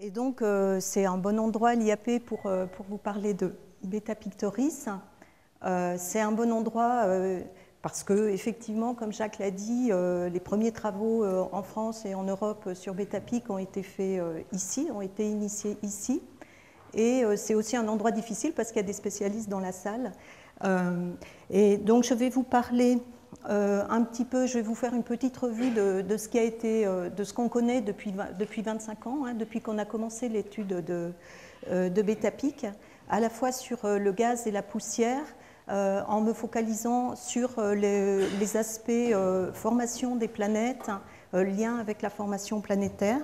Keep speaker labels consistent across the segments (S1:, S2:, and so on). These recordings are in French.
S1: Et donc, c'est un bon endroit, l'IAP, pour vous parler de Beta Pictoris. C'est un bon endroit parce que, effectivement, comme Jacques l'a dit, les premiers travaux en France et en Europe sur Beta Pic ont été faits ici, ont été initiés ici. Et c'est aussi un endroit difficile parce qu'il y a des spécialistes dans la salle. Et donc, je vais vous parler un petit peu, je vais vous faire une petite revue de ce qui a été, de ce qu'on connaît depuis 25 ans, hein, depuis qu'on a commencé l'étude de Beta Pic, à la fois sur le gaz et la poussière, en me focalisant sur les aspects formation des planètes, lien avec la formation planétaire.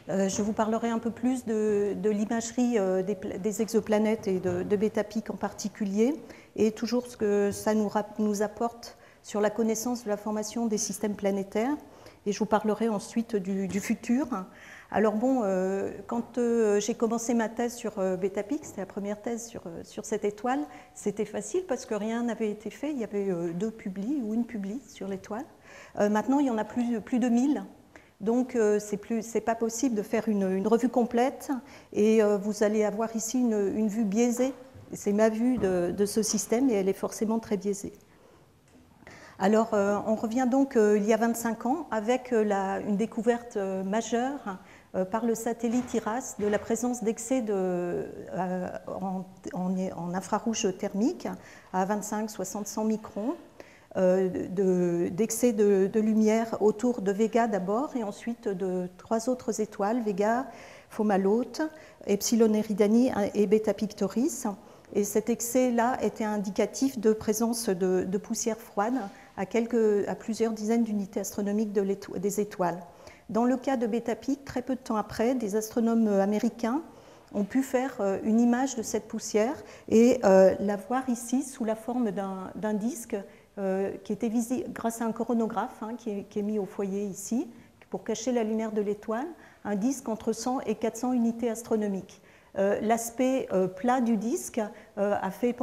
S1: Je vous parlerai un peu plus de l'imagerie des exoplanètes et de Beta Pic en particulier, et toujours ce que ça nous apporte sur la connaissance de la formation des systèmes planétaires. Et je vous parlerai ensuite du futur. Alors bon, quand j'ai commencé ma thèse sur Beta Pic, c'était la première thèse sur cette étoile, c'était facile parce que rien n'avait été fait. Il y avait 2 publis ou une publi sur l'étoile. Maintenant, il y en a plus de 1000. Donc, c'est pas possible de faire une revue complète et vous allez avoir ici une vue biaisée. C'est ma vue de ce système et elle est forcément très biaisée. Alors, on revient donc il y a 25 ans avec une découverte majeure par le satellite IRAS de la présence d'excès en infrarouge thermique à 25, 60, 100 microns. D'excès de lumière autour de Vega d'abord et ensuite de 3 autres étoiles, Vega, Fomalhaute, Epsilon Eridani et Beta Pictoris. Et cet excès-là était indicatif de présence de poussière froide à plusieurs dizaines d'unités astronomiques des étoiles. Dans le cas de Beta Pic, très peu de temps après, des astronomes américains ont pu faire une image de cette poussière et la voir ici sous la forme d'un disque qui était visible grâce à un coronographe qui est mis au foyer ici pour cacher la lumière de l'étoile, un disque entre 100 et 400 unités astronomiques. L'aspect plat du disque a fait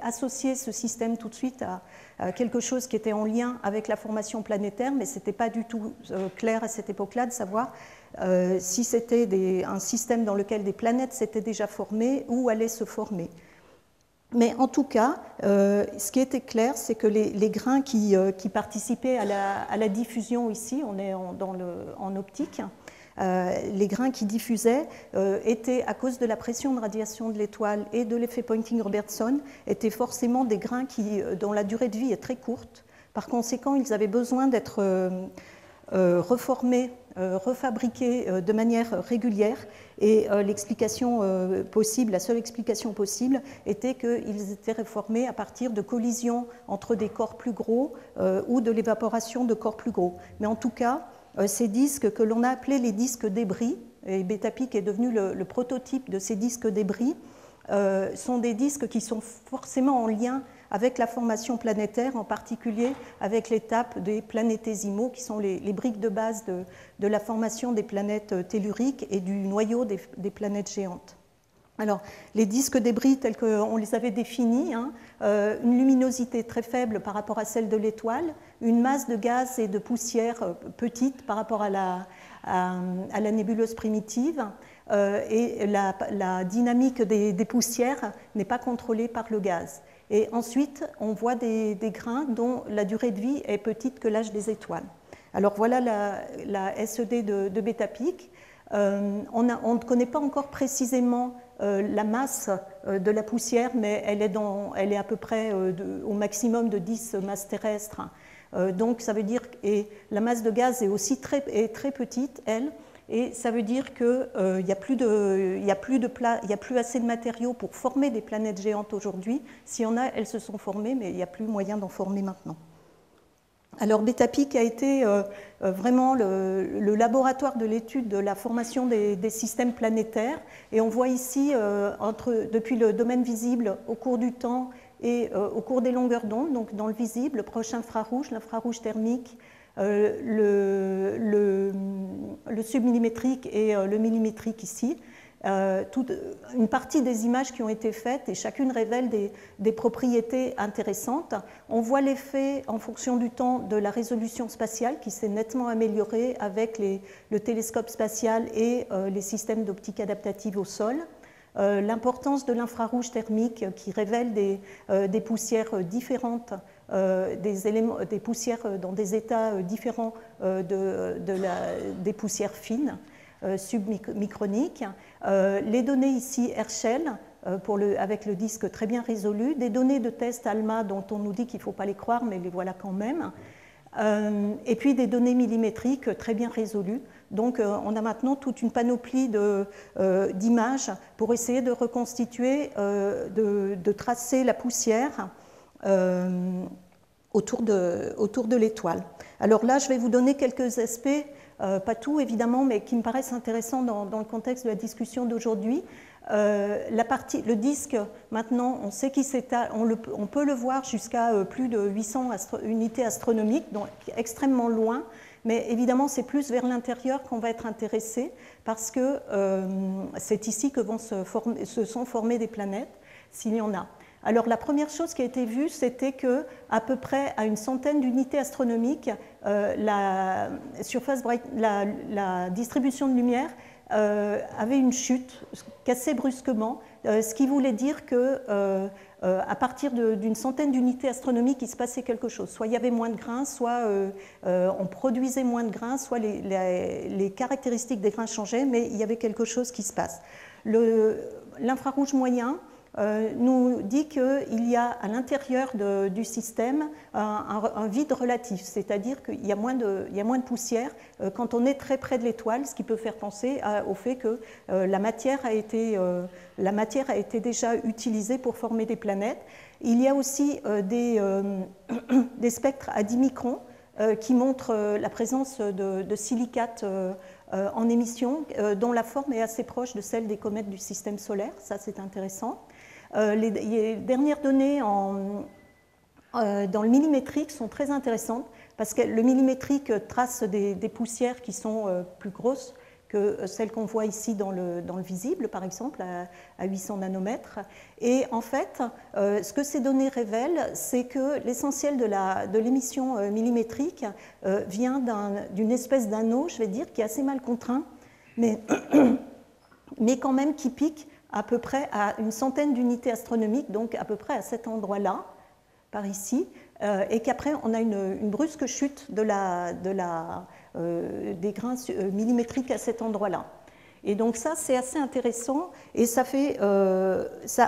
S1: associer ce système tout de suite à quelque chose qui était en lien avec la formation planétaire, mais ce n'était pas du tout clair à cette époque-là de savoir si c'était un système dans lequel des planètes s'étaient déjà formées ou allaient se former. Mais en tout cas, ce qui était clair, c'est que les grains qui participaient à la diffusion ici, on est en optique, les grains qui diffusaient étaient, à cause de la pression de radiation de l'étoile et de l'effet Poynting-Robertson, étaient forcément des grains dont la durée de vie est très courte. Par conséquent, ils avaient besoin d'être reformés, refabriqués de manière régulière. Et l'explication possible, la seule explication possible, était qu'ils étaient reformés à partir de collisions entre des corps plus gros ou de l'évaporation de corps plus gros. Mais en tout cas, ces disques que l'on a appelés les disques débris, et Beta Pic est devenu le prototype de ces disques débris, sont des disques qui sont forcément en lien avec la formation planétaire, en particulier avec l'étape des planétésimaux, qui sont les briques de base de la formation des planètes telluriques et du noyau des planètes géantes. Alors, les disques débris tels qu'on les avait définis, une luminosité très faible par rapport à celle de l'étoile, une masse de gaz et de poussière petite par rapport à la nébuleuse primitive, et la dynamique des poussières n'est pas contrôlée par le gaz. Et ensuite, on voit des grains dont la durée de vie est petite que l'âge des étoiles. Alors voilà la SED de Beta Pic. On ne connaît pas encore précisément la masse de la poussière, mais elle est à peu près au maximum de 10 masses terrestres. Donc ça veut dire que la masse de gaz est aussi très petite, elle. Et ça veut dire qu'il n'y a plus assez de matériaux pour former des planètes géantes aujourd'hui. S'il y en a, elles se sont formées, mais il n'y a plus moyen d'en former maintenant. Alors Beta Pic a été vraiment le laboratoire de l'étude de la formation des systèmes planétaires. Et on voit ici, depuis le domaine visible au cours du temps et au cours des longueurs d'onde, donc dans le visible, le proche infrarouge, l'infrarouge thermique, le submillimétrique et le millimétrique ici, une partie des images qui ont été faites et chacune révèle des propriétés intéressantes. On voit l'effet en fonction du temps de la résolution spatiale qui s'est nettement améliorée avec le télescope spatial et les systèmes d'optique adaptative au sol. L'importance de l'infrarouge thermique qui révèle des poussières différentes, des poussières dans des états différents des poussières fines, submicroniques. Les données ici Herschel, avec le disque très bien résolu, des données de test ALMA dont on nous dit qu'il ne faut pas les croire, mais les voilà quand même, et puis des données millimétriques très bien résolues. Donc on a maintenant toute une panoplie d'images pour essayer de reconstituer, de tracer la poussière autour de l'étoile. Alors là, je vais vous donner quelques aspects, pas tout évidemment, mais qui me paraissent intéressants dans le contexte de la discussion d'aujourd'hui. Le disque, maintenant, on sait qu'il s'étale, on peut le voir jusqu'à plus de 800 unités astronomiques, donc extrêmement loin, mais évidemment, c'est plus vers l'intérieur qu'on va être intéressé, parce que c'est ici que se sont formées des planètes, s'il y en a. Alors la première chose qui a été vue, c'était qu'à peu près à une centaine d'unités astronomiques, la distribution de lumière avait une chute cassée brusquement, ce qui voulait dire que à partir d'une centaine d'unités astronomiques, il se passait quelque chose. Soit il y avait moins de grains, soit on produisait moins de grains, soit les caractéristiques des grains changeaient, mais il y avait quelque chose qui se passe. L'infrarouge moyen nous dit qu'il y a à l'intérieur du système un vide relatif, c'est-à-dire qu'il y a moins de poussière quand on est très près de l'étoile, ce qui peut faire penser au fait que la matière a été déjà utilisée pour former des planètes. Il y a aussi des spectres à 10 microns qui montrent la présence de silicates en émission, dont la forme est assez proche de celle des comètes du système solaire. Ça, c'est intéressant. Les dernières données dans le millimétrique sont très intéressantes parce que le millimétrique trace des poussières qui sont plus grosses que celles qu'on voit ici dans le visible, par exemple, à 800 nanomètres. Et en fait, ce que ces données révèlent, c'est que l'essentiel de l'émission millimétrique vient d'une espèce d'anneau, je vais dire, qui est assez mal contraint, mais quand même qui pique à peu près à une centaine d'unités astronomiques, donc à peu près à cet endroit-là, par ici, et qu'après on a une brusque chute des grains millimétriques à cet endroit-là. Et donc ça, c'est assez intéressant, et ça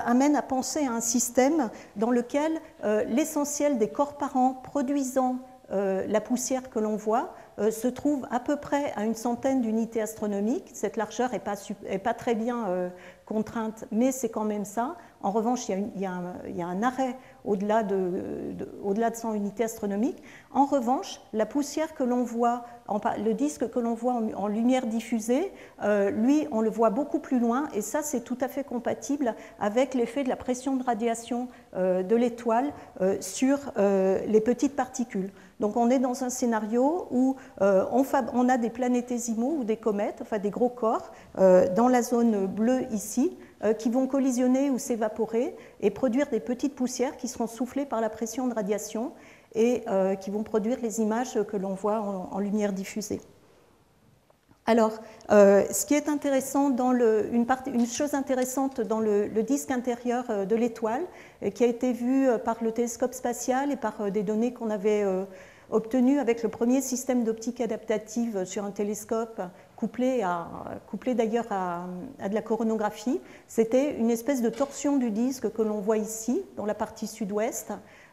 S1: amène à penser à un système dans lequel l'essentiel des corps parents produisant la poussière que l'on voit se trouve à peu près à une centaine d'unités astronomiques. Cette largeur n'est pas très bien contrainte, mais c'est quand même ça. En revanche, il y a un arrêt au-delà de 100 unités astronomiques. En revanche, la poussière que l'on voit, le disque que l'on voit en lumière diffusée, lui, on le voit beaucoup plus loin, et ça, c'est tout à fait compatible avec l'effet de la pression de radiation de l'étoile sur les petites particules. Donc on est dans un scénario où on a des planétésimaux ou des comètes, enfin des gros corps, dans la zone bleue ici, qui vont collisionner ou s'évaporer et produire des petites poussières qui seront soufflées par la pression de radiation et qui vont produire les images que l'on voit en lumière diffusée. Alors, ce qui est intéressant, une chose intéressante dans le disque intérieur de l'étoile, qui a été vue par le télescope spatial et par des données qu'on avait obtenues avec le premier système d'optique adaptative sur un télescope, couplé d'ailleurs à de la coronographie, c'était une espèce de torsion du disque que l'on voit ici, dans la partie sud-ouest,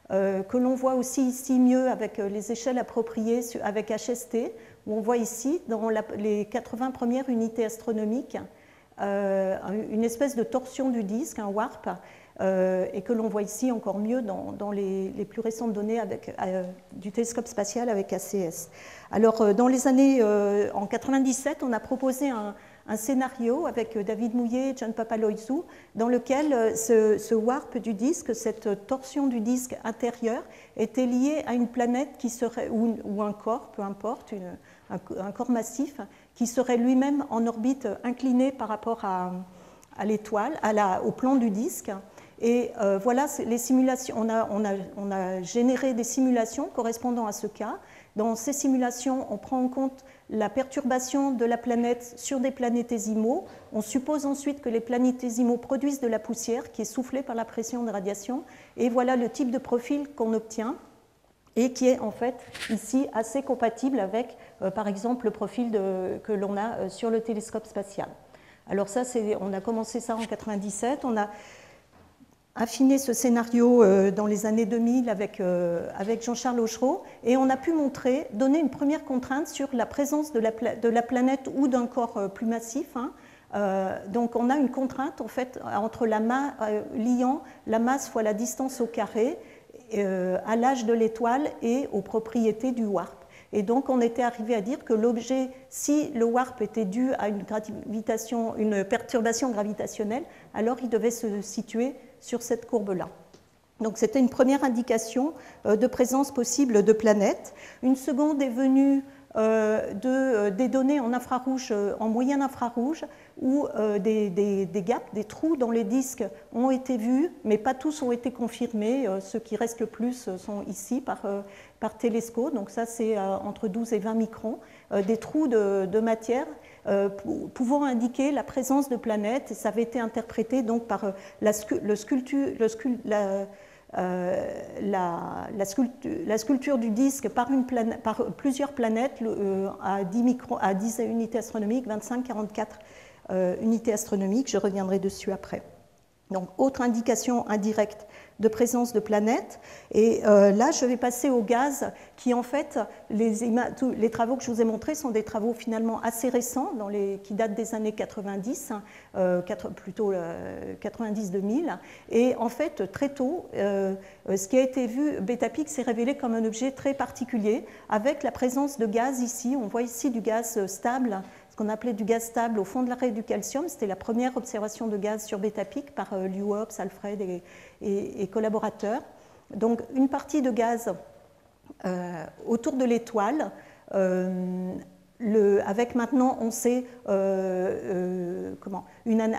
S1: que l'on voit aussi ici mieux avec les échelles appropriées avec HST, où on voit ici, dans les 80 premières unités astronomiques, une espèce de torsion du disque, un warp, et que l'on voit ici encore mieux dans les plus récentes données du télescope spatial avec ACS. Alors, dans les années, en 97, on a proposé un un scénario avec David Mouillet et John Papaloizou, dans lequel ce warp du disque, cette torsion du disque intérieur, était liée à une planète qui serait, ou un corps, peu importe, un corps massif, qui serait lui-même en orbite incliné par rapport à l'étoile, au plan du disque. Et voilà les simulations. On a généré des simulations correspondant à ce cas. Dans ces simulations, on prend en compte la perturbation de la planète sur des planétésimaux. On suppose ensuite que les planétésimaux produisent de la poussière qui est soufflée par la pression de radiation. Et voilà le type de profil qu'on obtient et qui est en fait ici assez compatible avec, par exemple, le profil que l'on a sur le télescope spatial. Alors ça, on a commencé ça en 1997. On a affiné ce scénario dans les années 2000 avec Jean-Charles Augereau, et on a pu donner une première contrainte sur la présence de la planète ou d'un corps plus massif. Donc on a une contrainte en fait entre liant la masse fois la distance au carré à l'âge de l'étoile et aux propriétés du warp. Et donc on était arrivé à dire que l'objet, si le warp était dû à une perturbation gravitationnelle, alors il devait se situer sur cette courbe-là. Donc c'était une première indication de présence possible de planètes. Une seconde est venue des données en infrarouge, en moyen infrarouge, où des gaps, des trous dans les disques ont été vus, mais pas tous ont été confirmés. Ceux qui restent le plus sont ici par télescope, donc ça c'est entre 12 et 20 microns, des trous de matière pouvant indiquer la présence de planètes, et ça avait été interprété donc par la sculpture du disque par plusieurs planètes à 10 unités astronomiques, 25-44 unités astronomiques, je reviendrai dessus après. Donc, autre indication indirecte de présence de planètes. Et là, je vais passer au gaz, qui en fait, les travaux que je vous ai montrés sont des travaux finalement assez récents, qui datent des années 90, plutôt 90-2000. Et en fait, très tôt, ce qui a été vu, Betapic s'est révélé comme un objet très particulier, avec la présence de gaz ici. On voit ici du gaz stable, ce qu'on appelait du gaz stable au fond de l'arrêt du calcium. C'était la première observation de gaz sur Betapic par Lew Hobbs, Alfred et collaborateurs. Donc une partie de gaz autour de l'étoile, avec maintenant, on sait,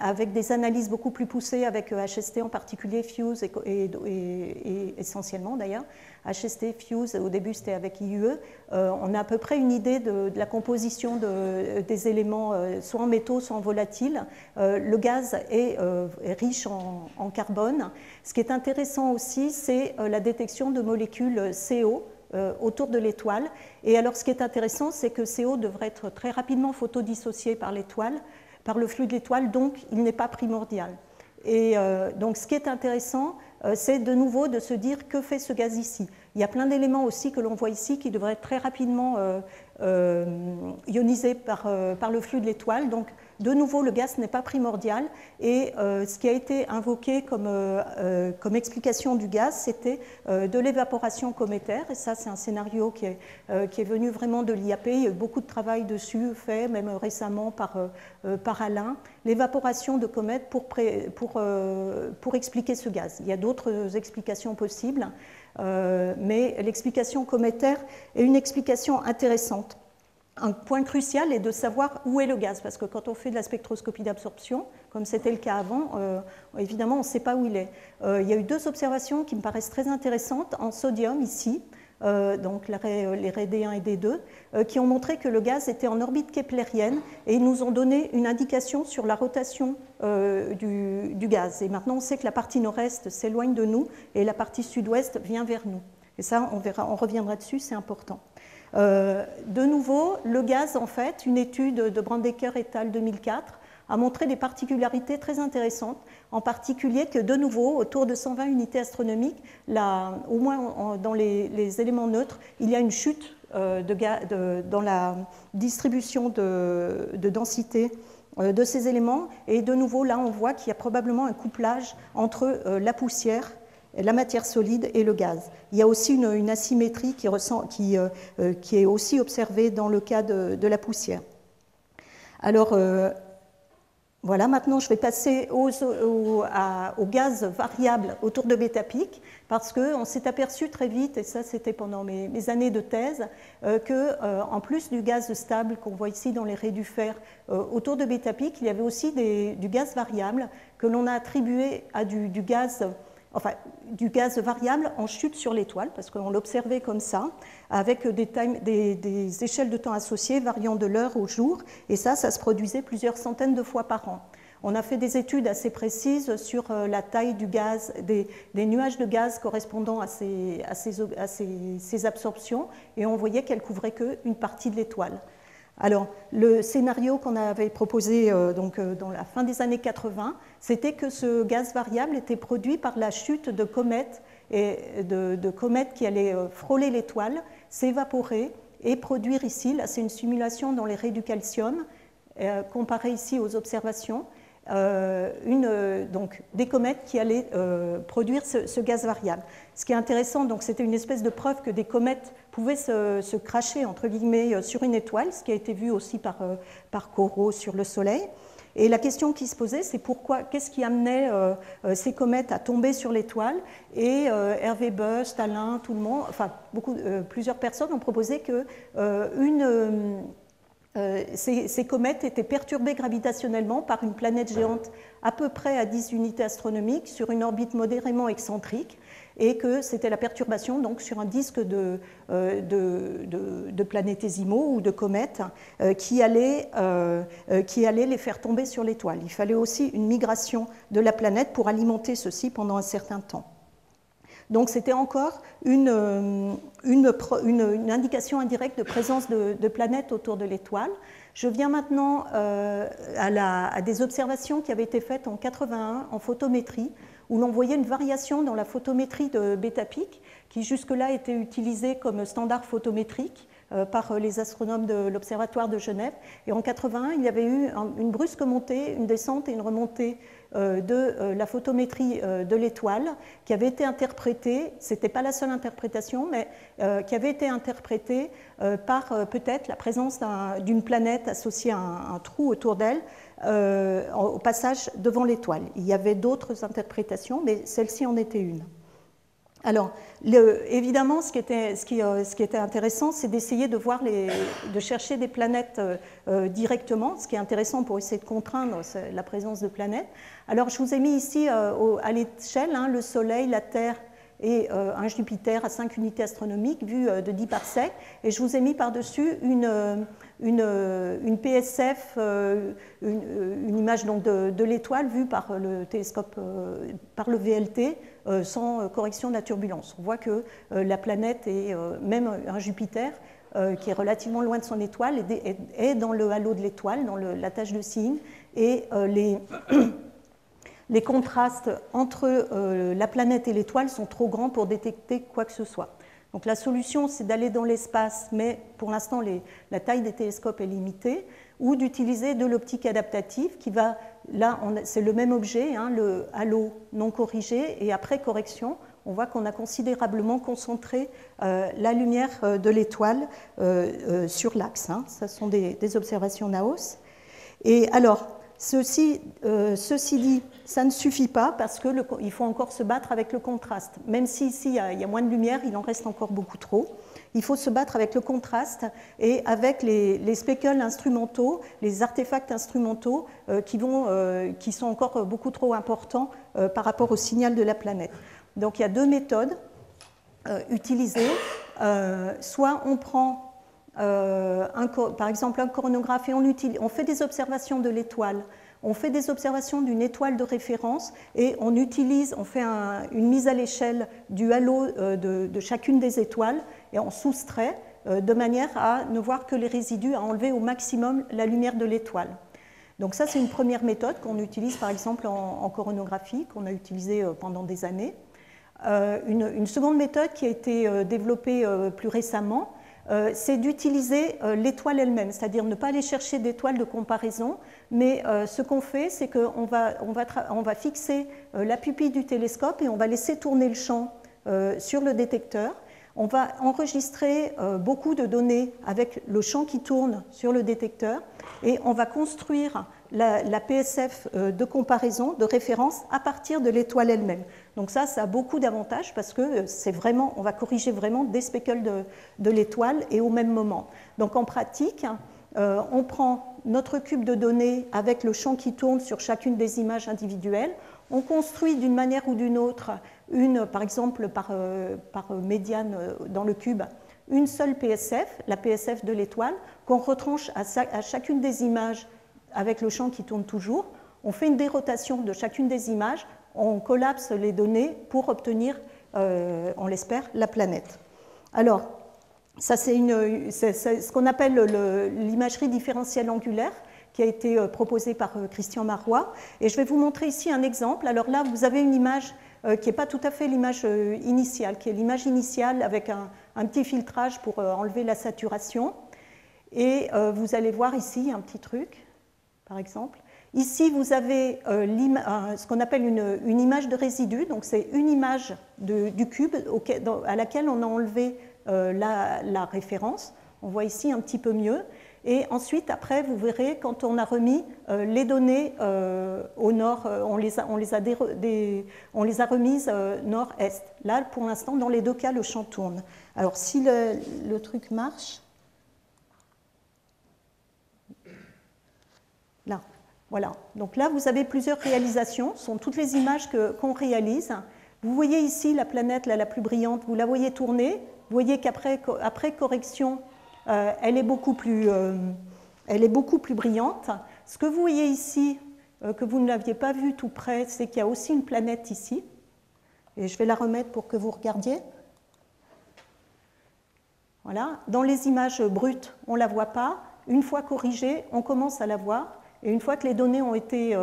S1: avec des analyses beaucoup plus poussées, avec HST en particulier, FUSE et essentiellement d'ailleurs, HST, FUSE, au début c'était avec IUE, on a à peu près une idée de la composition des éléments, soit en métaux, soit en volatiles. Le gaz est riche en carbone. Ce qui est intéressant aussi, c'est la détection de molécules CO, autour de l'étoile. Et alors ce qui est intéressant, c'est que CO devrait être très rapidement photodissocié par l'étoile, par le flux de l'étoile, donc il n'est pas primordial. Et donc ce qui est intéressant, c'est de nouveau de se dire que fait ce gaz ici. Il y a plein d'éléments aussi que l'on voit ici qui devraient être très rapidement ionisés par le flux de l'étoile. Donc de nouveau, le gaz n'est pas primordial, et ce qui a été invoqué comme explication du gaz, c'était de l'évaporation cométaire, et ça c'est un scénario qui est venu vraiment de l'IAP. Il y a eu beaucoup de travail dessus fait, même récemment par Alain, l'évaporation de comètes pour expliquer ce gaz. Il y a d'autres explications possibles, mais l'explication cométaire est une explication intéressante. Un point crucial est de savoir où est le gaz, parce que quand on fait de la spectroscopie d'absorption, comme c'était le cas avant, évidemment on ne sait pas où il est. Il y a eu deux observations qui me paraissent très intéressantes en sodium ici, donc les raies D1 et D2, qui ont montré que le gaz était en orbite keplérienne, et ils nous ont donné une indication sur la rotation du gaz. Et maintenant on sait que la partie nord-est s'éloigne de nous et la partie sud-ouest vient vers nous. Et ça, on reviendra dessus, c'est important. De nouveau, le gaz, en fait, une étude de Brandecker et al. 2004 a montré des particularités très intéressantes, en particulier que, de nouveau, autour de 120 unités astronomiques, au moins dans les éléments neutres, il y a une chute dans la distribution de densité de ces éléments. Et de nouveau, là, on voit qu'il y a probablement un couplage entre la poussière, la matière solide et le gaz. Il y a aussi une asymétrie qui est aussi observée dans le cas de la poussière. Alors, Voilà, maintenant je vais passer au gaz variable autour de Betapic, parce qu'on s'est aperçu très vite, et ça c'était pendant mes années de thèse, qu'en plus du gaz stable qu'on voit ici dans les raies du fer autour de Betapic, il y avait aussi du gaz variable que l'on a attribué à du gaz variable en chute sur l'étoile, parce qu'on l'observait comme ça, avec des échelles de temps associées variant de l'heure au jour, et ça se produisait plusieurs centaines de fois par an. On a fait des études assez précises sur la taille du gaz, des nuages de gaz correspondant à ces absorptions, et on voyait qu'elles couvraient qu'une partie de l'étoile. Alors, le scénario qu'on avait proposé dans la fin des années 80, c'était que ce gaz variable était produit par la chute de comètes, de comètes qui allaient frôler l'étoile, s'évaporer et produire ici, là c'est une simulation dans les raies du calcium, comparée ici aux observations, donc des comètes qui allaient produire ce gaz variable. Ce qui est intéressant, donc c'était une espèce de preuve que des comètes pouvaient se cracher entre guillemets sur une étoile, ce qui a été vu aussi par Corot sur le Soleil. Et la question qui se posait, c'est qu'est-ce qui amenait ces comètes à tomber sur l'étoile? Et Hervé Bust, Alain, tout le monde, enfin plusieurs personnes ont proposé que ces comètes étaient perturbées gravitationnellement par une planète géante à peu près à 10 unités astronomiques sur une orbite modérément excentrique, et que c'était la perturbation donc sur un disque de planétésimaux ou de comètes qui allait les faire tomber sur l'étoile. Il fallait aussi une migration de la planète pour alimenter ceci pendant un certain temps. Donc c'était encore une indication indirecte de présence de planètes autour de l'étoile. Je viens maintenant à des observations qui avaient été faites en 81 en photométrie, où l'on voyait une variation dans la photométrie de Betapic, qui jusque-là était utilisée comme standard photométrique par les astronomes de l'Observatoire de Genève. Et en 81, il y avait eu une brusque montée, une descente et une remontée de la photométrie de l'étoile, qui avait été interprétée, ce n'était pas la seule interprétation, mais qui avait été interprétée par peut-être la présence d'une planète associée à un trou autour d'elle au passage devant l'étoile. Il y avait d'autres interprétations, mais celle-ci en était une. Alors, évidemment, ce qui était intéressant, c'est d'essayer de chercher des planètes directement, ce qui est intéressant pour essayer de contraindre la présence de planètes. Alors, je vous ai mis ici à l'échelle le Soleil, la Terre et un Jupiter à 5 unités astronomiques vus de 10 parsecs, et je vous ai mis par-dessus une PSF, une image donc de l'étoile vue par le télescope, par le VLT, sans correction de la turbulence. On voit que la planète et même un Jupiter qui est relativement loin de son étoile est dans le halo de l'étoile, dans la tache de Cygne, et les contrastes entre la planète et l'étoile sont trop grands pour détecter quoi que ce soit. Donc la solution, c'est d'aller dans l'espace, mais pour l'instant, la taille des télescopes est limitée, ou d'utiliser de l'optique adaptative qui va, là, c'est le même objet, le halo non corrigé, et après correction, on voit qu'on a considérablement concentré la lumière de l'étoile sur l'axe. Ce sont des observations Naos. Et alors, ceci dit, ça ne suffit pas parce qu'il faut encore se battre avec le contraste. Même si ici il y a moins de lumière, il en reste encore beaucoup trop. Il faut se battre avec le contraste et avec les speckles instrumentaux, les artefacts instrumentaux qui sont encore beaucoup trop importants par rapport au signal de la planète. Donc il y a deux méthodes utilisées. Soit on prend par exemple un coronagraphe et on fait des observations de l'étoile, on fait des observations d'une étoile de référence et on fait une mise à l'échelle du halo de chacune des étoiles et on soustrait de manière à ne voir que les résidus, à enlever au maximum la lumière de l'étoile. Donc ça, c'est une première méthode qu'on utilise par exemple en coronographie, qu'on a utilisée pendant des années. Une seconde méthode qui a été développée plus récemment, c'est d'utiliser l'étoile elle-même, c'est-à-dire ne pas aller chercher d'étoiles de comparaison, mais ce qu'on fait, c'est qu'on va fixer la pupille du télescope et on va laisser tourner le champ sur le détecteur. On va enregistrer beaucoup de données avec le champ qui tourne sur le détecteur et on va construire la PSF de comparaison, de référence à partir de l'étoile elle-même. Donc ça a beaucoup d'avantages parce que on va corriger vraiment des speckles de l'étoile et au même moment. Donc en pratique, on prend notre cube de données avec le champ qui tourne sur chacune des images individuelles, on construit d'une manière ou d'une autre, par exemple par médiane dans le cube, une seule PSF, la PSF de l'étoile, qu'on retranche à chacune des images avec le champ qui tourne toujours. On fait une dérotation de chacune des images, on collapse les données pour obtenir, on l'espère, la planète. Alors, ça c'est ce qu'on appelle l'imagerie différentielle angulaire, qui a été proposée par Christian Marois. Et je vais vous montrer ici un exemple. Alors là, vous avez une image qui n'est pas tout à fait l'image initiale, qui est l'image initiale avec un petit filtrage pour enlever la saturation. Et vous allez voir ici un petit truc, par exemple. Ici, vous avez ce qu'on appelle une image de résidu. Donc, c'est une image du cube à laquelle on a enlevé la référence. On voit ici un petit peu mieux. Et ensuite, après, vous verrez, quand on a remis les données au nord, on les a remises nord-est. Là, pour l'instant, dans les deux cas, le champ tourne. Alors, si le truc marche, là, voilà. Donc là, vous avez plusieurs réalisations. Ce sont toutes les images qu'on réalise. Vous voyez ici la planète la plus brillante, vous la voyez tourner. Vous voyez qu'après correction, elle est beaucoup plus brillante. Ce que vous voyez ici, que vous ne l'aviez pas vu tout près, c'est qu'il y a aussi une planète ici. Et je vais la remettre pour que vous regardiez. Voilà. Dans les images brutes, on ne la voit pas. Une fois corrigée, on commence à la voir. Et une fois que les données ont été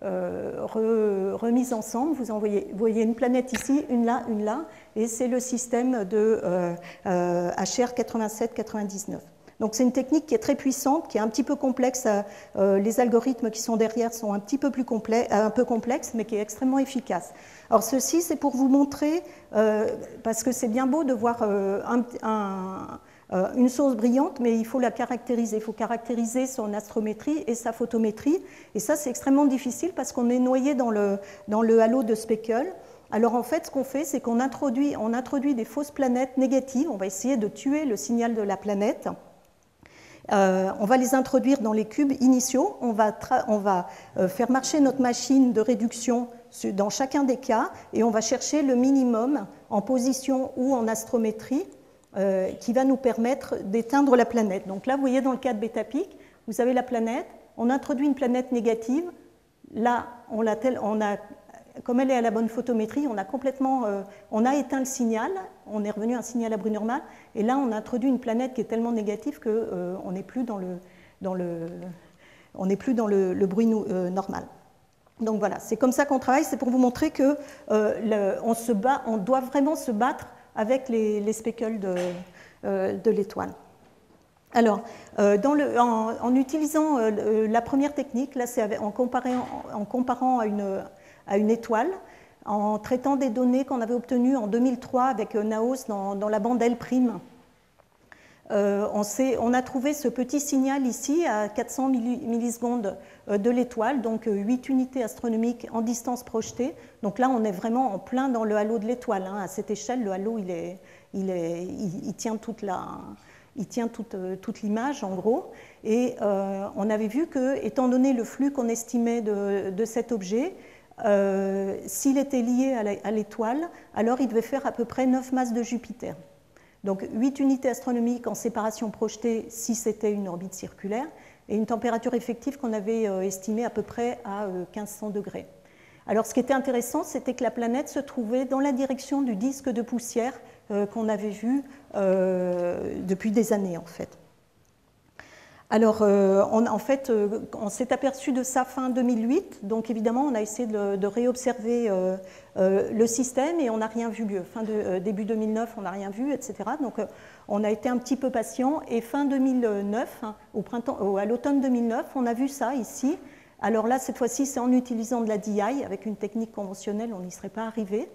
S1: remises ensemble, vous voyez une planète ici, une là, et c'est le système de HR 87-99. Donc c'est une technique qui est très puissante, qui est un petit peu complexe. Les algorithmes qui sont derrière sont un petit peu un peu complexes, mais qui est extrêmement efficace. Alors ceci, c'est pour vous montrer, parce que c'est bien beau de voir une source brillante, mais il faut la caractériser. Il faut caractériser son astrométrie et sa photométrie. Et ça, c'est extrêmement difficile parce qu'on est noyé dans le halo de speckle. Alors en fait, ce qu'on fait, c'est qu'on introduit des fausses planètes négatives. On va essayer de tuer le signal de la planète. On va les introduire dans les cubes initiaux. On va faire marcher notre machine de réduction dans chacun des cas et on va chercher le minimum en position ou en astrométrie qui va nous permettre d'éteindre la planète. Donc là, vous voyez, dans le cas de Betapic, vous avez la planète, on introduit une planète négative, là, comme elle est à la bonne photométrie, on a éteint le signal, on est revenu à un signal à bruit normal, et là, on a introduit une planète qui est tellement négative qu'on n'est plus dans le bruit normal. Donc voilà, c'est comme ça qu'on travaille, c'est pour vous montrer qu'on doit vraiment se battre avec les speckles de l'étoile. Alors, en utilisant la première technique, là c'est en comparant à une étoile, en traitant des données qu'on avait obtenues en 2003 avec Naos dans la bande L'. On a trouvé ce petit signal ici à 400 millisecondes de l'étoile, donc 8 unités astronomiques en distance projetée. Donc là, on est vraiment en plein dans le halo de l'étoile. Hein. À cette échelle, le halo, il tient toute l'image, en gros. Et on avait vu que, étant donné le flux qu'on estimait de cet objet, s'il était lié à l'étoile, alors il devait faire à peu près 9 masses de Jupiter. Donc 8 unités astronomiques en séparation projetée si c'était une orbite circulaire, et une température effective qu'on avait estimée à peu près à 1500 degrés. Alors ce qui était intéressant, c'était que la planète se trouvait dans la direction du disque de poussière qu'on avait vu depuis des années en fait. Alors, on s'est aperçu de ça fin 2008, donc évidemment, on a essayé de réobserver le système et on n'a rien vu. Début 2009, on n'a rien vu, etc. Donc, on a été un petit peu patient et fin 2009, à l'automne 2009, on a vu ça ici. Alors là, cette fois-ci, c'est en utilisant de la DI, avec une technique conventionnelle, on n'y serait pas arrivé.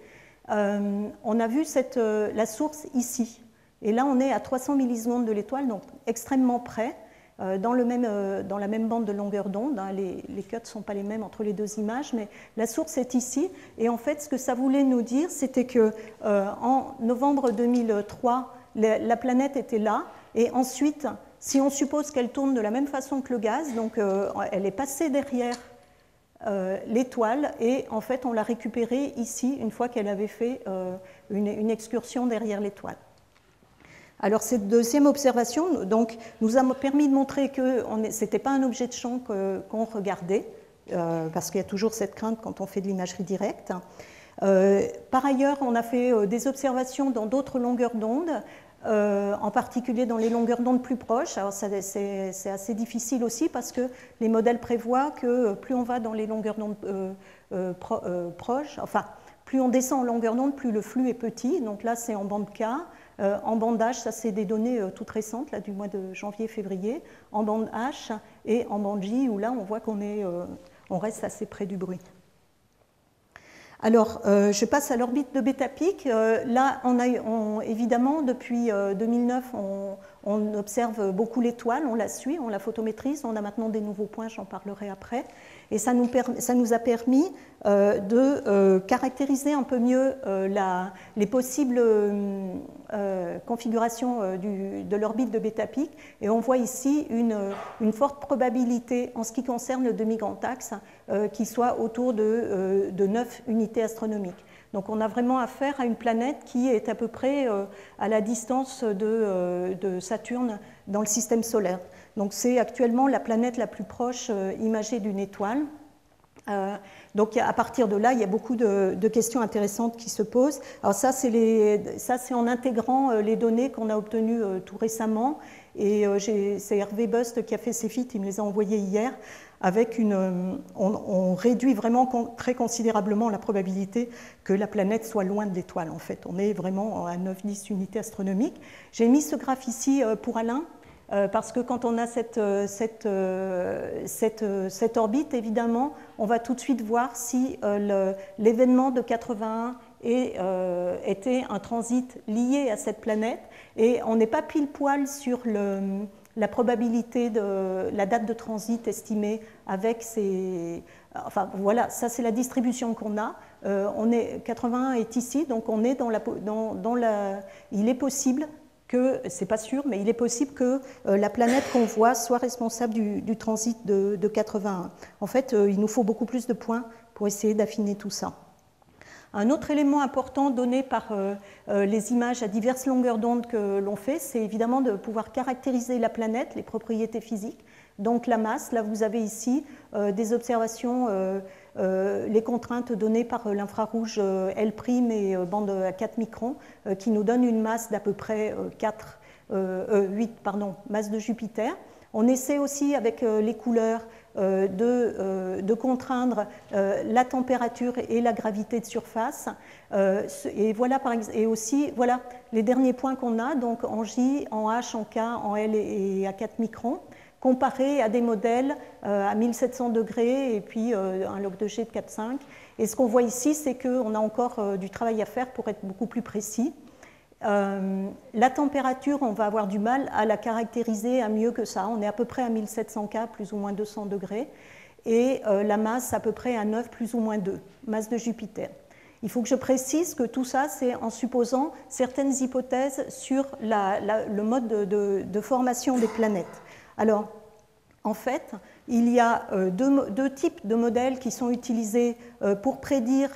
S1: on a vu la source ici. Et là, on est à 300 millisecondes de l'étoile, donc extrêmement près, dans la même bande de longueur d'onde. Hein. Les cuts ne sont pas les mêmes entre les deux images, mais la source est ici. Et en fait, ce que ça voulait nous dire, c'était qu'en novembre 2003, la planète était là. Et ensuite, si on suppose qu'elle tourne de la même façon que le gaz, donc elle est passée derrière l'étoile, et en fait, on l'a récupérée ici, une fois qu'elle avait fait une excursion derrière l'étoile. Alors cette deuxième observation donc, nous a permis de montrer que ce n'était pas un objet de champ qu'on regardait, parce qu'il y a toujours cette crainte quand on fait de l'imagerie directe. Par ailleurs, on a fait des observations dans d'autres longueurs d'onde, en particulier dans les longueurs d'onde plus proches. Alors c'est assez difficile aussi parce que les modèles prévoient que plus on va dans les longueurs d'onde proches, enfin plus on descend en longueur d'onde, plus le flux est petit. Donc là c'est en bande K. En bande H, ça c'est des données toutes récentes, là, du mois de janvier-février, en bande H et en bande J, où là on voit on reste assez près du bruit. Alors, je passe à l'orbite de Beta-Pic. Là, évidemment, depuis 2009, on observe beaucoup l'étoile, on la suit, on la photométrise, on a maintenant des nouveaux points, j'en parlerai après. Et ça nous a permis de caractériser un peu mieux les possibles configurations de l'orbite de Beta-Pic. Et on voit ici une forte probabilité en ce qui concerne le demi-grand axe qui soit autour de 9 unités astronomiques. Donc on a vraiment affaire à une planète qui est à peu près à la distance de Saturne dans le système solaire. Donc c'est actuellement la planète la plus proche imagée d'une étoile. Donc à partir de là, il y a beaucoup de questions intéressantes qui se posent. Alors ça, c'est en intégrant les données qu'on a obtenues tout récemment. Et c'est Hervé Bust qui a fait ces feats, il me les a envoyés hier. On réduit vraiment très considérablement la probabilité que la planète soit loin de l'étoile. En fait, on est vraiment à 9-10 unités astronomiques. J'ai mis ce graphe ici pour Alain, parce que quand on a cette orbite, évidemment, on va tout de suite voir si l'événement de 81 était un transit lié à cette planète. Et on n'est pas pile poil sur la probabilité la date de transit estimée avec enfin voilà, ça c'est la distribution qu'on a. 81 est ici, donc on est il est possible que, c'est pas sûr, mais il est possible que la planète qu'on voit soit responsable du transit de 81. En fait, il nous faut beaucoup plus de points pour essayer d'affiner tout ça. Un autre élément important donné par les images à diverses longueurs d'onde que l'on fait, c'est évidemment de pouvoir caractériser la planète, les propriétés physiques, donc la masse. Là, vous avez ici des observations, les contraintes données par l'infrarouge L' et bande à 4 microns, qui nous donnent une masse d'à peu près 8 masses de Jupiter. On essaie aussi avec les couleurs de contraindre la température et la gravité de surface. Et voilà, et aussi, voilà les derniers points qu'on a, donc en J, en H, en K, en L et à 4 microns, comparés à des modèles à 1700 degrés et puis un log de G de 4,5. Et ce qu'on voit ici, c'est qu'on a encore du travail à faire pour être beaucoup plus précis. La température, on va avoir du mal à la caractériser à mieux que ça. On est à peu près à 1700 K, plus ou moins 200 degrés. Et la masse à peu près à 9, plus ou moins 2, masse de Jupiter. Il faut que je précise que tout ça, c'est en supposant certaines hypothèses sur le mode de formation des planètes. Alors, en fait, il y a deux types de modèles qui sont utilisés pour prédire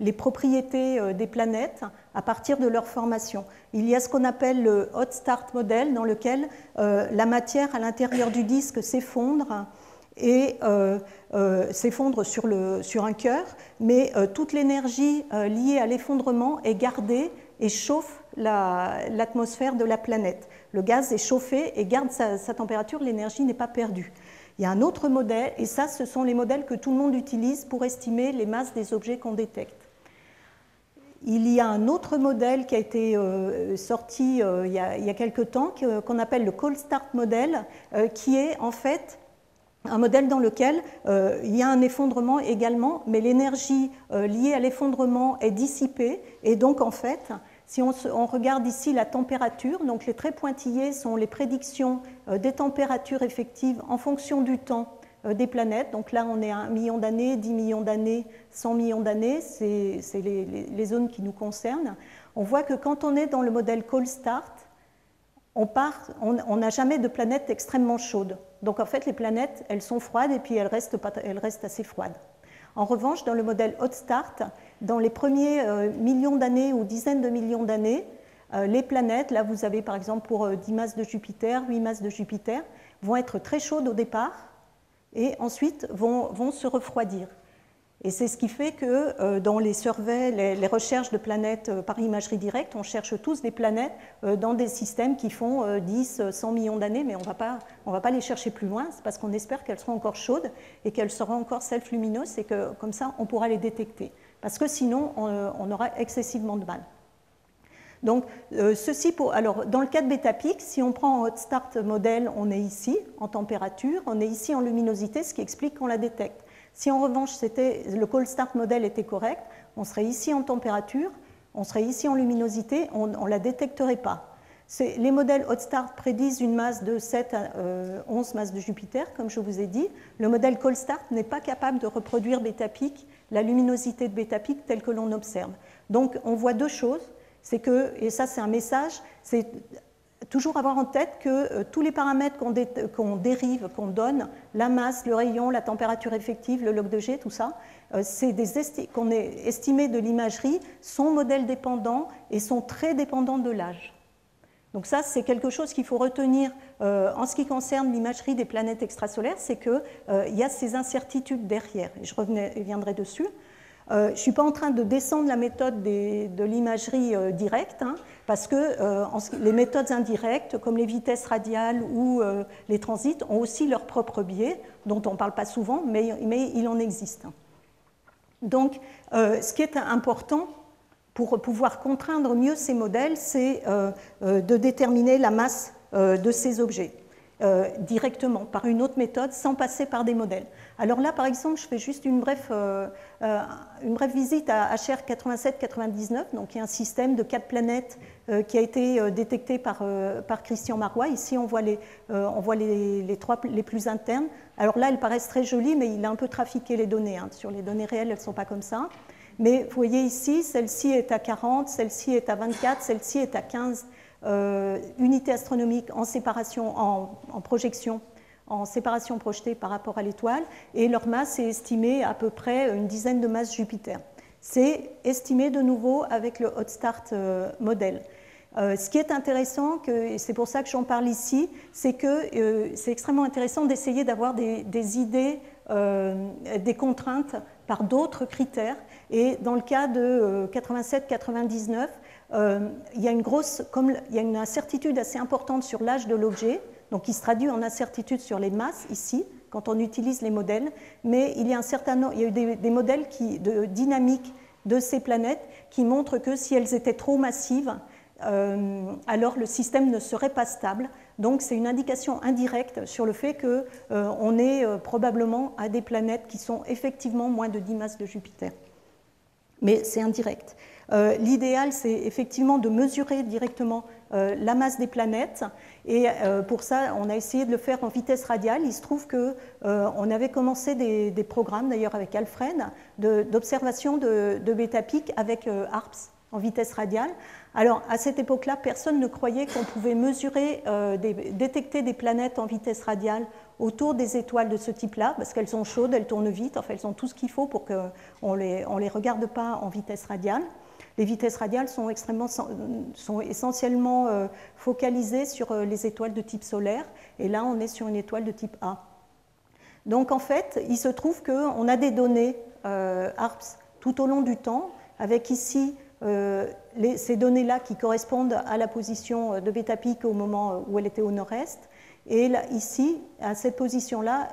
S1: les propriétés des planètes à partir de leur formation. Il y a ce qu'on appelle le hot start model, dans lequel la matière à l'intérieur du disque s'effondre et s'effondre sur un cœur, mais toute l'énergie liée à l'effondrement est gardée et chauffe l'atmosphère de la planète. Le gaz est chauffé et garde sa température, l'énergie n'est pas perdue. Il y a un autre modèle, et ça, ce sont les modèles que tout le monde utilise pour estimer les masses des objets qu'on détecte. Il y a un autre modèle qui a été sorti il y a quelque temps, qu'on appelle le cold start model, qui est en fait un modèle dans lequel il y a un effondrement également, mais l'énergie liée à l'effondrement est dissipée, et donc en fait, si on regarde ici la température, donc les traits pointillés sont les prédictions des températures effectives en fonction du temps des planètes. Donc là, on est à 1 million d'années, 10 millions d'années, 100 millions d'années, c'est les zones qui nous concernent. On voit que quand on est dans le modèle cold start, on n'a jamais de planète extrêmement chaude. Donc en fait, les planètes, elles sont froides et puis elles restent assez froides. En revanche, dans le modèle hot start, dans les premiers millions d'années ou dizaines de millions d'années, les planètes, là vous avez par exemple pour 10 masses de Jupiter, 8 masses de Jupiter, vont être très chaudes au départ et ensuite vont se refroidir. Et c'est ce qui fait que dans les surveys, les recherches de planètes par imagerie directe, on cherche tous des planètes dans des systèmes qui font 10, 100 millions d'années, mais on va pas les chercher plus loin, c'est parce qu'on espère qu'elles seront encore chaudes et qu'elles seront encore self-lumineuses et que comme ça, on pourra les détecter. Parce que sinon, on aura excessivement de mal. Donc, alors, dans le cas de Betapic, si on prend en hot start modèle, on est ici en température, on est ici en luminosité, ce qui explique qu'on la détecte. Si en revanche le cold start modèle était correct, on serait ici en température, on serait ici en luminosité, on ne la détecterait pas. Les modèles hot start prédisent une masse de 7 à 11 masses de Jupiter, comme je vous ai dit. Le modèle cold start n'est pas capable de reproduire Betapic, la luminosité de Betapic telle que l'on observe. Donc on voit deux choses, c'est que, et ça c'est un message, c'est toujours avoir en tête que tous les paramètres qu'on dérive, qu'on donne, la masse, le rayon, la température effective, le log de G, tout ça, qu'on est estimé de l'imagerie, sont modèles dépendants et sont très dépendants de l'âge. Donc ça, c'est quelque chose qu'il faut retenir en ce qui concerne l'imagerie des planètes extrasolaires, c'est qu'il y a ces incertitudes derrière, et je reviendrai dessus. Je ne suis pas en train de descendre la méthode de l'imagerie directe, hein, parce que les méthodes indirectes, comme les vitesses radiales ou les transits, ont aussi leur propre biais, dont on ne parle pas souvent, mais il en existe. Donc, ce qui est important pour pouvoir contraindre mieux ces modèles, c'est de déterminer la masse de ces objets. Directement, par une autre méthode, sans passer par des modèles. Alors là, par exemple, je fais juste une brève visite à HR 87-99, donc il y a un système de 4 planètes qui a été détecté par Christian Marois. Ici, on voit les 3 les plus internes. Alors là, elles paraissent très jolies, mais il a un peu trafiqué les données. Hein. Sur les données réelles, elles ne sont pas comme ça. Mais vous voyez ici, celle-ci est à 40, celle-ci est à 24, celle-ci est à 15 unités astronomiques en séparation, en projection, en séparation projetée par rapport à l'étoile, et leur masse est estimée à peu près une dizaine de masses Jupiter. C'est estimé de nouveau avec le hot start modèle. Ce qui est intéressant, et c'est pour ça que j'en parle ici, c'est que c'est extrêmement intéressant d'essayer d'avoir des idées, des contraintes par d'autres critères. Et dans le cas de 87-99, il y a une incertitude assez importante sur l'âge de l'objet, donc qui se traduit en incertitude sur les masses ici, quand on utilise les modèles, mais il y a eu des modèles de dynamique de ces planètes qui montrent que si elles étaient trop massives, alors le système ne serait pas stable. Donc c'est une indication indirecte sur le fait qu'on est probablement à des planètes qui sont effectivement moins de 10 masses de Jupiter. Mais c'est indirect. L'idéal, c'est effectivement de mesurer directement la masse des planètes, et pour ça, on a essayé de le faire en vitesse radiale. Il se trouve qu'on avait commencé des programmes, d'ailleurs avec Alfred, d'observation de Betapic avec ARPS en vitesse radiale. Alors, à cette époque-là, personne ne croyait qu'on pouvait détecter des planètes en vitesse radiale autour des étoiles de ce type-là, parce qu'elles sont chaudes, elles tournent vite, enfin, elles ont tout ce qu'il faut pour qu'on les regarde pas en vitesse radiale. Les vitesses radiales sont essentiellement focalisées sur les étoiles de type solaire, et là, on est sur une étoile de type A. Donc, en fait, il se trouve qu'on a des données ARPS tout au long du temps, avec ici ces données-là qui correspondent à la position de Betapic au moment où elle était au nord-est, et là, ici, à cette position-là,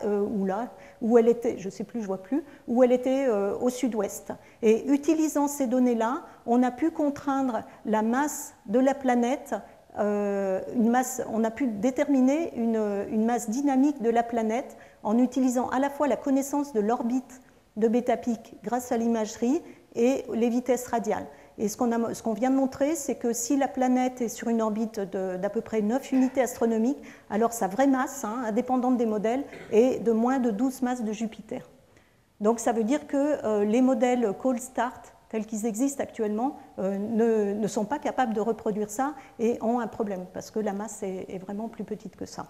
S1: où elle était, je ne sais plus, je ne vois plus, où elle était au sud-ouest. Et utilisant ces données-là, on a pu contraindre la masse de la planète on a pu déterminer une masse dynamique de la planète en utilisant à la fois la connaissance de l'orbite de Betapic grâce à l'imagerie et les vitesses radiales. Et ce qu'on vient de montrer, c'est que si la planète est sur une orbite d'à peu près 9 unités astronomiques, alors sa vraie masse, indépendante des modèles, est de moins de 12 masses de Jupiter. Donc ça veut dire que les modèles cold start, tels qu'ils existent actuellement, ne sont pas capables de reproduire ça et ont un problème, parce que la masse est vraiment plus petite que ça.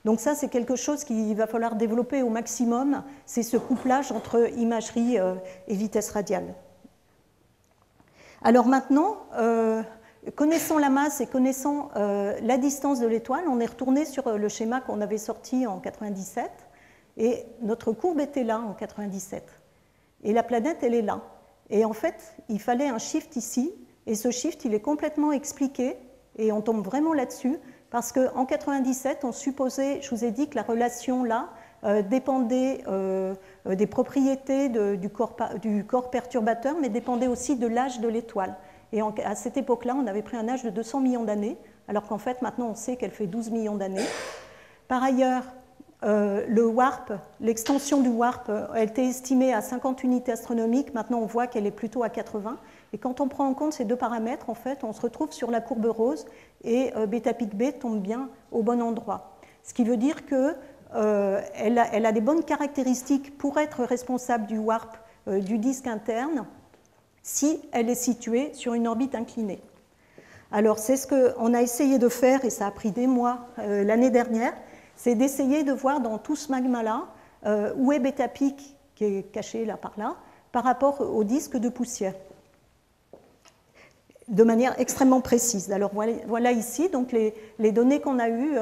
S1: Donc ça, c'est quelque chose qu'il va falloir développer au maximum, c'est ce couplage entre imagerie et vitesse radiale. Alors maintenant, connaissant la masse et connaissant la distance de l'étoile, on est retourné sur le schéma qu'on avait sorti en 97, et notre courbe était là en 97. Et la planète, elle est là. Et en fait, il fallait un shift ici, et ce shift, il est complètement expliqué, et on tombe vraiment là-dessus, parce qu'en 97, on supposait, je vous ai dit que la relation là dépendait des propriétés du corps perturbateur, mais dépendait aussi de l'âge de l'étoile. Et à cette époque-là, on avait pris un âge de 200 millions d'années, alors qu'en fait, maintenant, on sait qu'elle fait 12 millions d'années. Par ailleurs, le warp, l'extension du warp, elle était estimée à 50 unités astronomiques. Maintenant, on voit qu'elle est plutôt à 80. Et quand on prend en compte ces deux paramètres, en fait, on se retrouve sur la courbe rose et Betapic B tombe bien au bon endroit. Ce qui veut dire qu'elle a des bonnes caractéristiques pour être responsable du warp du disque interne si elle est située sur une orbite inclinée. Alors, c'est ce qu'on a essayé de faire, et ça a pris des mois l'année dernière, c'est d'essayer de voir dans tout ce magma-là où est Betapic, qui est caché là par là, par rapport au disque de poussière, de manière extrêmement précise. Alors voilà ici donc les données qu'on a eues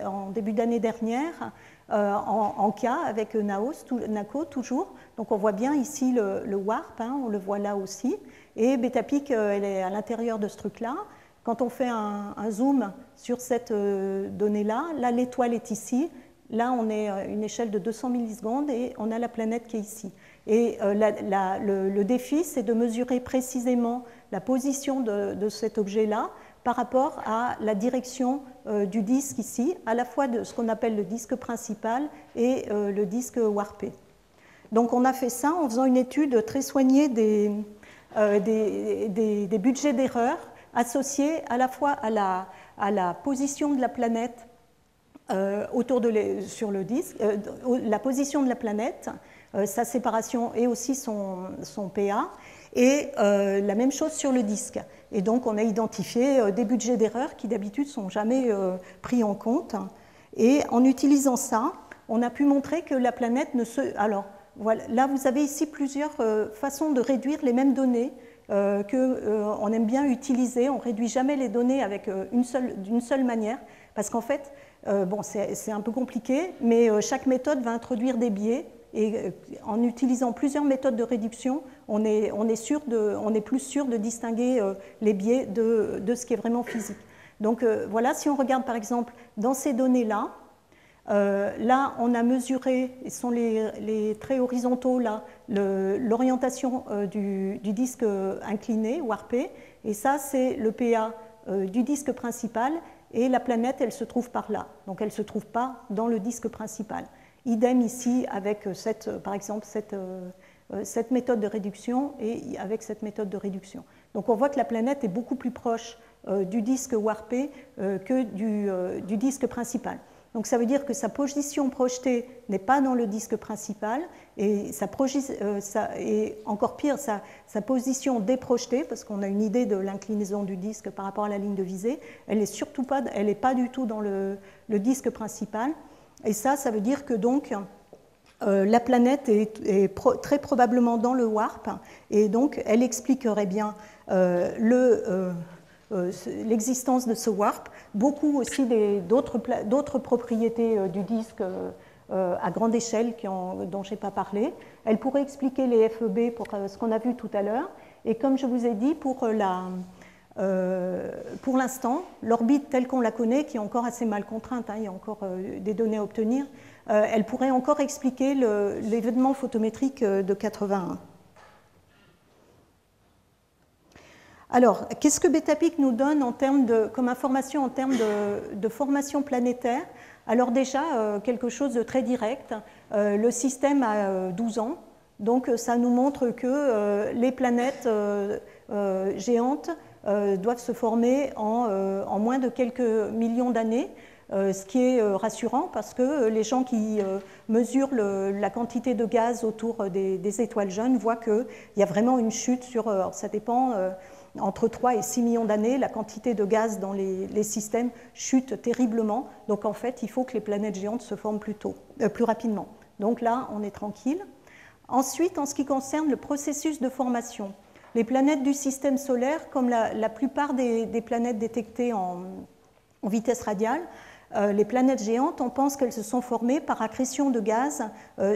S1: en début d'année dernière en K avec NACO toujours. Donc on voit bien ici le warp, on le voit là aussi, et Betapic elle est à l'intérieur de ce truc-là. Quand on fait un zoom sur cette donnée-là, là l'étoile est ici, là on est à une échelle de 200 millisecondes et on a la planète qui est ici. Et le défi, c'est de mesurer précisément la position de cet objet-là par rapport à la direction du disque ici, à la fois de ce qu'on appelle le disque principal et le disque warpé. Donc on a fait ça en faisant une étude très soignée des budgets d'erreur associés à la fois à la position de la planète sur le disque, la position de la planète, sa séparation et aussi son PA, et la même chose sur le disque. Et donc on a identifié des budgets d'erreur qui d'habitude ne sont jamais pris en compte. Et en utilisant ça, on a pu montrer que la planète ne se... Alors voilà, là vous avez ici plusieurs façons de réduire les mêmes données qu'on aime bien utiliser. On ne réduit jamais les données avec d'une seule manière, parce qu'en fait, bon, c'est un peu compliqué, mais chaque méthode va introduire des biais, et en utilisant plusieurs méthodes de réduction, on est plus sûr de distinguer les biais de ce qui est vraiment physique. Donc voilà, si on regarde par exemple dans ces données-là, là, on a mesuré, ce sont les traits horizontaux là, l'orientation du disque incliné, warpé, et ça c'est le PA du disque principal, et la planète, elle se trouve par là, donc elle ne se trouve pas dans le disque principal. Idem ici avec par exemple cette méthode de réduction et avec cette méthode de réduction. Donc on voit que la planète est beaucoup plus proche du disque warpé que du disque principal. Donc ça veut dire que sa position projetée n'est pas dans le disque principal, et, et encore pire, sa position déprojetée, parce qu'on a une idée de l'inclinaison du disque par rapport à la ligne de visée, elle n'est pas du tout dans le disque principal. Et ça veut dire que donc la planète est très probablement dans le warp, et donc elle expliquerait bien l'existence de ce warp, beaucoup aussi d'autres propriétés du disque à grande échelle dont je n'ai pas parlé. Elle pourrait expliquer les FEB pour ce qu'on a vu tout à l'heure, et comme je vous ai dit, pour l'instant, l'orbite telle qu'on la connaît, qui est encore assez mal contrainte, il y a encore des données à obtenir, elle pourrait encore expliquer l'événement photométrique de 81. Alors, qu'est-ce que Betapic nous donne comme information en termes de formation planétaire? Alors déjà, quelque chose de très direct. Le système a 12 ans, donc ça nous montre que les planètes géantes doivent se former en moins de quelques millions d'années, ce qui est rassurant parce que les gens qui mesurent la quantité de gaz autour des étoiles jeunes voient qu'il y a vraiment une chute ça dépend, entre 3 et 6 millions d'années, la quantité de gaz dans les systèmes chute terriblement. Donc en fait, il faut que les planètes géantes se forment plus rapidement. Donc là, on est tranquille. Ensuite, en ce qui concerne le processus de formation, les planètes du système solaire, comme la plupart des planètes détectées en vitesse radiale, les planètes géantes, on pense qu'elles se sont formées par accrétion de gaz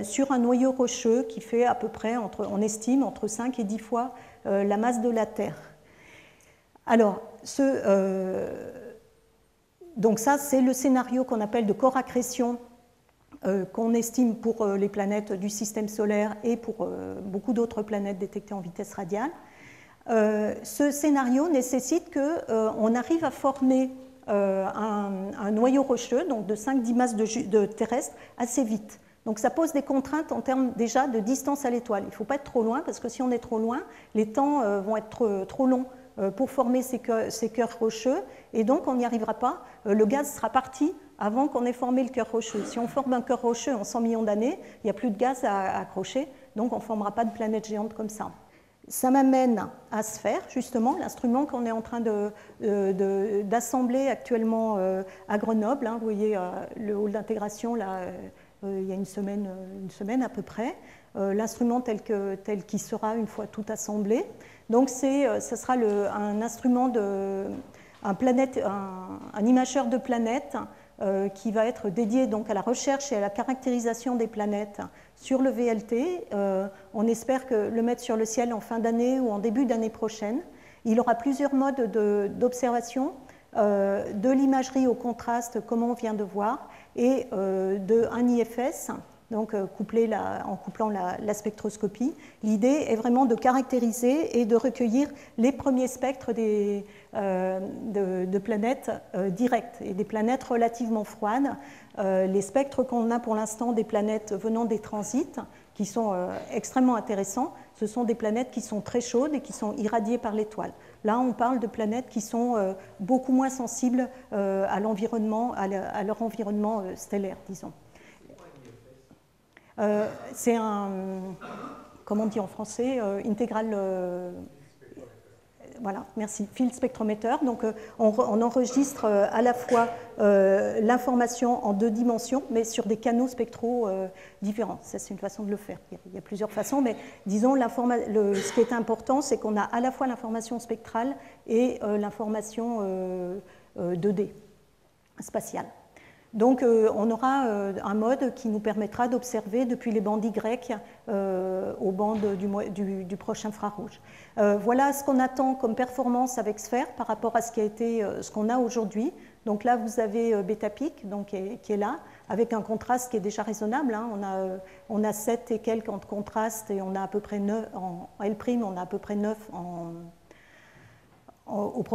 S1: sur un noyau rocheux qui fait à peu près, on estime, entre 5 et 10 fois la masse de la Terre. Alors, donc ça, c'est le scénario qu'on appelle de co-accrétion qu'on estime pour les planètes du système solaire et pour beaucoup d'autres planètes détectées en vitesse radiale. Ce scénario nécessite qu'on arrive à former un noyau rocheux, donc de 5-10 masses de terrestres, assez vite. Donc ça pose des contraintes en termes déjà de distance à l'étoile. Il ne faut pas être trop loin, parce que si on est trop loin, les temps vont être trop longs pour former ces cœurs rocheux, et donc on n'y arrivera pas. Le gaz sera parti avant qu'on ait formé le cœur rocheux. Si on forme un cœur rocheux en 100 millions d'années, il n'y a plus de gaz à accrocher, donc on ne formera pas de planète géante comme ça. Ça m'amène à SPHER, justement, l'instrument qu'on est en train d'assembler actuellement à Grenoble. Vous voyez le hall d'intégration, là, il y a une semaine à peu près. L'instrument tel qu'il sera une fois tout assemblé. Donc, ce sera un instrument un imageur de planètes qui va être dédié donc à la recherche et à la caractérisation des planètes sur le VLT. On espère le mettre sur le ciel en fin d'année ou en début d'année prochaine. Il aura plusieurs modes d'observation, de l'imagerie au contraste, comme on vient de voir, et un IFS, donc en couplant la spectroscopie. L'idée est vraiment de caractériser et de recueillir les premiers spectres de planètes directes et des planètes relativement froides. Les spectres qu'on a pour l'instant des planètes venant des transits, qui sont extrêmement intéressants, ce sont des planètes qui sont très chaudes et qui sont irradiées par l'étoile. Là, on parle de planètes qui sont beaucoup moins sensibles à leur environnement stellaire, disons. C'est comment on dit en français, intégral, voilà, merci, field spectrometer. Donc on enregistre à la fois l'information en 2 dimensions, mais sur des canaux spectraux différents. Ça, c'est une façon de le faire. Il y a plusieurs façons, mais disons, ce qui est important, c'est qu'on a à la fois l'information spectrale et l'information 2D, spatiale. Donc on aura un mode qui nous permettra d'observer depuis les bandes Y aux bandes du proche infrarouge. Voilà ce qu'on attend comme performance avec SPHER par rapport à ce qu'on a aujourd'hui. Donc là, vous avez Betapic qui est là, avec un contraste qui est déjà raisonnable. Hein. On a 7 et quelques en contraste et on a à peu près 9 en L', on a à peu près 9 au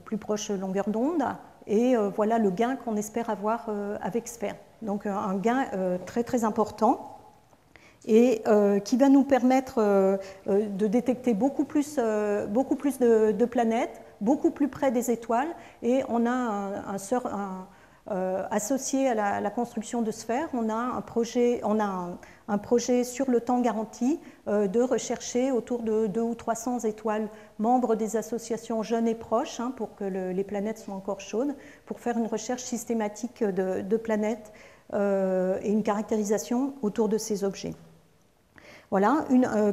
S1: plus proche longueur d'onde. Et voilà le gain qu'on espère avoir avec SPHER. Donc un gain très très important et qui va nous permettre de détecter beaucoup plus de planètes, beaucoup plus près des étoiles, et on a associé à la construction de SPHER, on a un projet sur le temps garanti de rechercher autour de 200 ou 300 étoiles membres des associations jeunes et proches, hein, pour que les planètes soient encore chaudes, pour faire une recherche systématique de planètes et une caractérisation autour de ces objets. Voilà,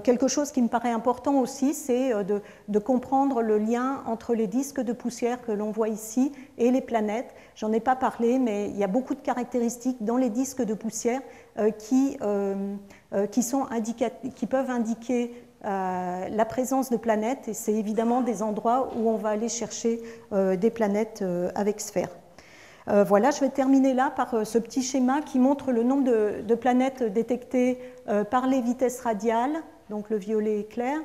S1: quelque chose qui me paraît important aussi, c'est de comprendre le lien entre les disques de poussière que l'on voit ici et les planètes. J'en ai pas parlé, mais il y a beaucoup de caractéristiques dans les disques de poussière qui peuvent indiquer la présence de planètes, et c'est évidemment des endroits où on va aller chercher des planètes avec SPHER. Voilà, je vais terminer là par ce petit schéma qui montre le nombre de planètes détectées par les vitesses radiales, donc le violet est clair,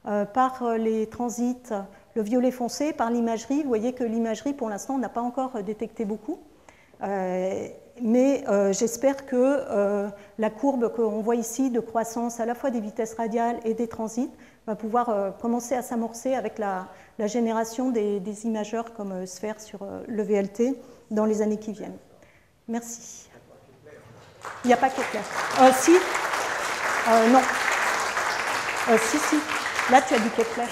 S1: par les transits, le violet foncé, par l'imagerie. Vous voyez que l'imagerie, pour l'instant, on n'a pas encore détecté beaucoup. Mais j'espère que la courbe qu'on voit ici de croissance à la fois des vitesses radiales et des transits va pouvoir commencer à s'amorcer avec la génération des imageurs comme Sphère sur le VLT dans les années qui viennent. Merci. Il n'y a pas Kepler. Si. Non. Si. Là, tu as dit Kepler.